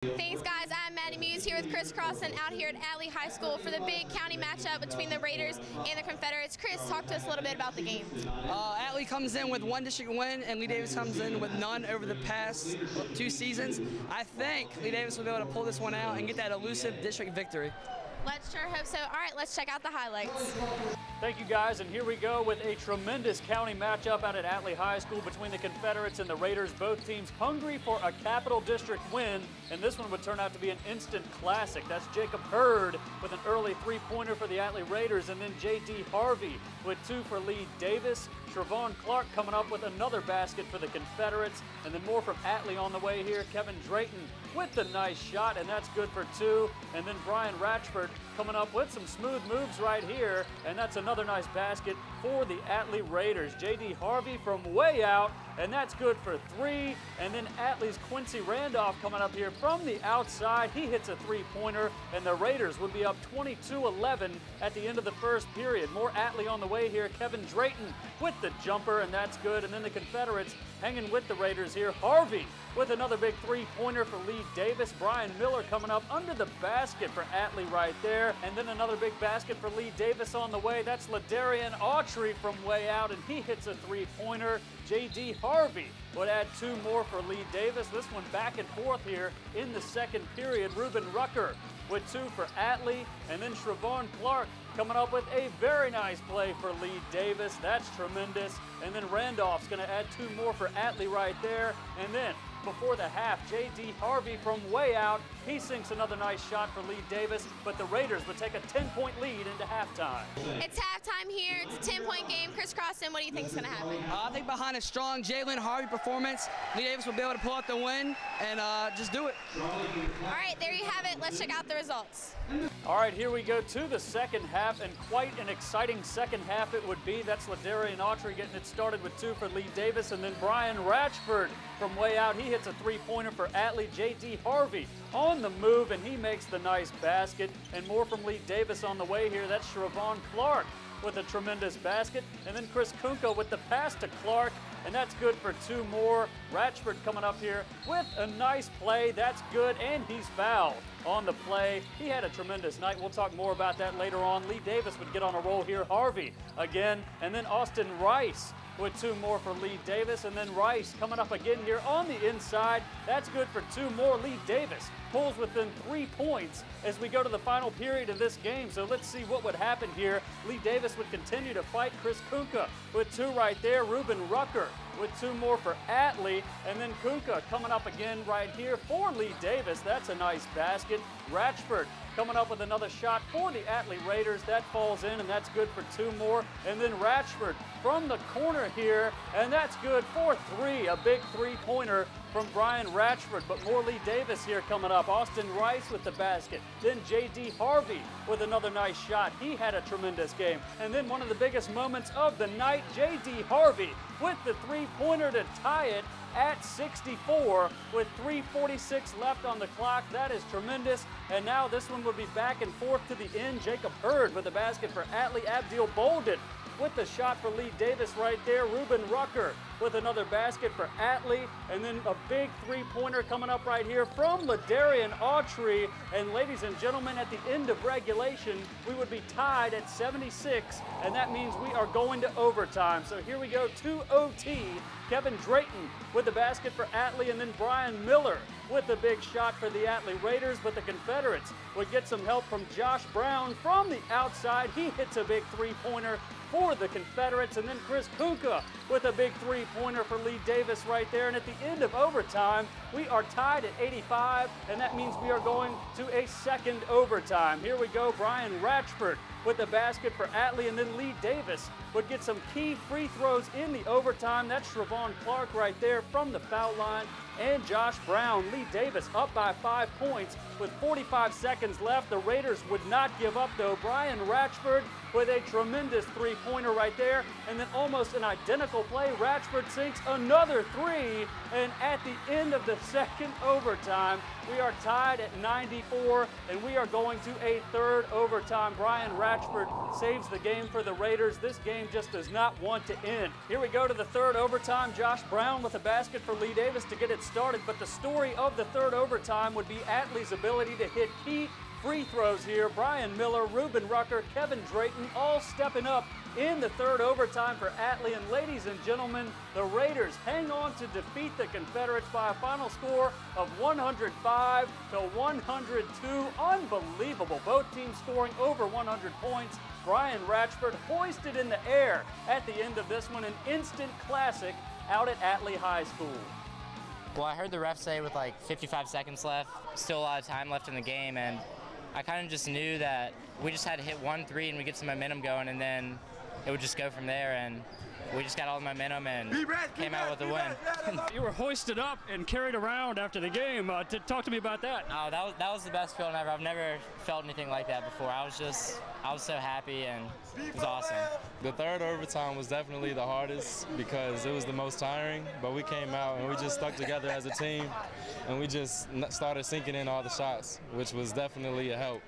Thanks, guys. I'm Maddie Muse here with Chris Crossan out here at Atlee High School for the big county matchup between the Raiders and the Confederates. Chris, talk to us a little bit about the game. Atlee comes in with one district win, and Lee Davis comes in with none over the past 2 seasons. I think Lee Davis will be able to pull this one out and get that elusive district victory. Let's sure hope so. All right, let's check out the highlights. Thank you, guys, and here we go with a tremendous county matchup out at Atlee High School between the Confederates and the Raiders. Both teams hungry for a Capital District win, and this one would turn out to be an instant classic. That's Jacob Hurd with an early three-pointer for the Atlee Raiders, and then J.D. Harvey with 2 for Lee Davis. Trevon Clark coming up with another basket for the Confederates, and then more from Atlee on the way here. Kevin Drayton with the nice shot, and that's good for 2. And then Brian Ratchford coming up with some smooth moves right here, and that's another nice basket for the Atlee Raiders. J.D. Harvey from way out, and that's good for 3. And then Atlee's Quincy Randolph coming up here from the outside. He hits a three-pointer, and the Raiders would be up 22-11 at the end of the first period. More Atlee on the way here. Kevin Drayton with the jumper, and that's good. And then the Confederates hanging with the Raiders here. Harvey with another big three-pointer for Lee Davis. Brian Miller coming up under the basket for Atlee right there. And then another big basket for Lee Davis on the way. That's Ladarian Autry from way out, and he hits a three-pointer. J.D. Harvey would add 2 more for Lee Davis. This one back and forth here in the second period. Ruben Rucker with 2 for Atlee, and then Trevon Clark coming up with a very nice play for Lee Davis. That's tremendous. And then Randolph's going to add 2 more for Atlee right there. And then before the half, J.D. Harvey from way out, he sinks another nice shot for Lee Davis, but the Raiders would take a 10-point lead into halftime. It's halftime here. It's a 10-point game. Chris Crossan, what do you think is going to happen? I think behind a strong Jalen Harvey performance, Lee Davis will be able to pull out the win and just do it. All right, there you have it. Let's check out the results. All right, here we go to the second half, and quite an exciting second half it would be. That's Ladarian Autry getting it started with 2 for Lee Davis, and then Brian Ratchford from way out. He hits a three-pointer for Atlee. J.D. Harvey on the move, and he makes the nice basket. And more from Lee Davis on the way here. That's Trevon Clark with a tremendous basket. And then Chris Kunko with the pass to Clark, and that's good for 2 more. Ratchford coming up here with a nice play. That's good, and he's fouled on the play. He had a tremendous night. We'll talk more about that later on. Lee Davis would get on a roll here. Harvey again, and then Austin Rice with 2 more for Lee Davis, and then Rice coming up again here on the inside. That's good for 2 more. Lee Davis pulls within 3 points as we go to the final period of this game. So let's see what would happen here. Lee Davis would continue to fight Chris Kunka with 2 right there. Ruben Rucker with 2 more for Atlee, and then Kunka coming up again right here for Lee Davis. That's a nice basket. Ratchford coming up with another shot for the Atlee Raiders. That falls in, and that's good for 2 more. And then Ratchford from the corner here, and that's good for 3. A big three-pointer from Brian Ratchford, but more Lee Davis here coming up. Austin Rice with the basket. Then J.D. Harvey with another nice shot. He had a tremendous game. And then one of the biggest moments of the night, J.D. Harvey with the three-pointer to tie it at 64 with 3:46 left on the clock. That is tremendous. And now this one will be back and forth to the end. Jacob Hurd with the basket for Atlee. Abdil Bolden with the shot for Lee Davis right there. Ruben Rucker with another basket for Atlee, and then a big three-pointer coming up right here from Ladarian Autry. And ladies and gentlemen, at the end of regulation, we would be tied at 76, and that means we are going to overtime. So here we go to OT. Kevin Drayton with the basket for Atlee, and then Brian Miller with the big shot for the Atlee Raiders, but the Confederates would get some help from Josh Brown from the outside. He hits a big three-pointer for the Confederates, and then Chris Kunka with a big three-pointer for Lee Davis right there. And at the end of overtime, we are tied at 85, and that means we are going to a second overtime. Here we go, Brian Ratchford with the basket for Atlee, and then Lee Davis would get some key free throws in the overtime. That's Trevon Clark right there from the foul line, and Josh Brown. Lee Davis up by 5 points with 45 seconds left. The Raiders would not give up though. Brian Ratchford with a tremendous three-pointer right there, and then almost an identical play. Ratchford sinks another 3, and at the end of the second overtime, we are tied at 94, and we are going to a third overtime. Brian Ratchford Ratchford saves the game for the Raiders. This game just does not want to end. Here we go to the third overtime. Josh Brown with a basket for Lee Davis to get it started, but the story of the third overtime would be Atlee's ability to hit key free throws here. Brian Miller, Ruben Rucker, Kevin Drayton all stepping up in the third overtime for Atlee. And ladies and gentlemen, the Raiders hang on to defeat the Confederates by a final score of 105 to 102. Unbelievable. Both teams scoring over 100 points. Brian Ratchford hoisted in the air at the end of this one, an instant classic out at Atlee High School. Well, I heard the ref say with like 55 seconds left, still a lot of time left in the game, and I kind of just knew that we just had to hit 1-3 and we get some momentum going, and then it would just go from there, and we just got all the momentum and came out with a win. You were hoisted up and carried around after the game. Talk to me about that. Oh, that was the best feeling ever. I've never felt anything like that before. I was so happy, and it was awesome. The third overtime was definitely the hardest because it was the most tiring, but we came out and we just stuck together as a team, and we just started sinking in all the shots, which was definitely a help.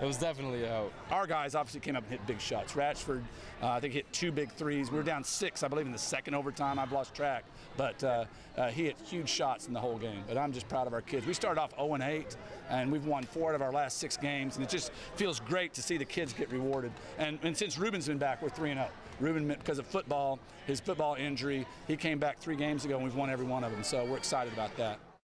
It was definitely a help. Our guys obviously came up and hit big shots. Ratchford, I think, hit 2 big threes. We were down 6, I believe, in the second overtime. I've lost track. But he hit huge shots in the whole game. But I'm just proud of our kids. We started off 0-8, and we've won 4 out of our last 6 games. And it just feels great to see the kids get rewarded. And since Ruben's been back, we're 3-0. Ruben, because of football, his football injury, he came back 3 games ago, and we've won every one of them. So we're excited about that.